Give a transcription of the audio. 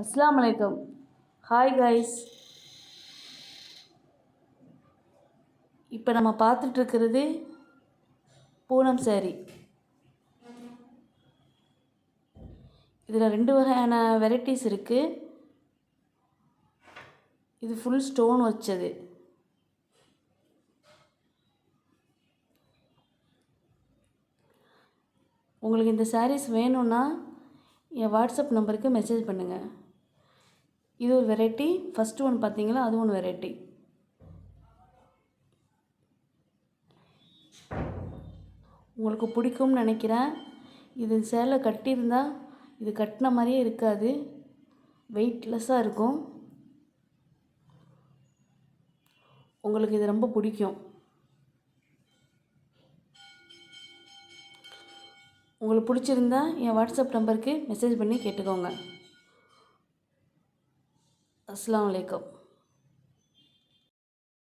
அஸ்ஸலாமு அலைக்கும். Hi guys. இப்போ நம்ம பார்த்துட்ருக்கிறது பூனம் saree. இதில் 2 வகையான வெரைட்டிஸ் இருக்குது. இது ஃபுல் ஸ்டோன் வச்சது. உங்களுக்கு இந்த sarees வேணும்னா என் வாட்ஸ்அப் நம்பருக்கு மெசேஜ் பண்ணுங்கள். இது ஒரு வெரைட்டி. ஃபஸ்ட்டு ஒன்று பார்த்தீங்களா, அது ஒன்று வெரைட்டி. உங்களுக்கு பிடிக்கும்னு நினைக்கிறேன். இது சேலை கட்டியிருந்தால் இது கட்டின மாதிரியே இருக்காது, வெயிட்லெஸ்ஸாக இருக்கும். உங்களுக்கு இது ரொம்ப பிடிக்கும். உங்களுக்கு பிடிச்சிருந்தா என் வாட்ஸ்அப் நம்பருக்கு மெசேஜ் பண்ணி கேட்டுக்கோங்க. அஸ்ஸலாமு அலைக்கும்.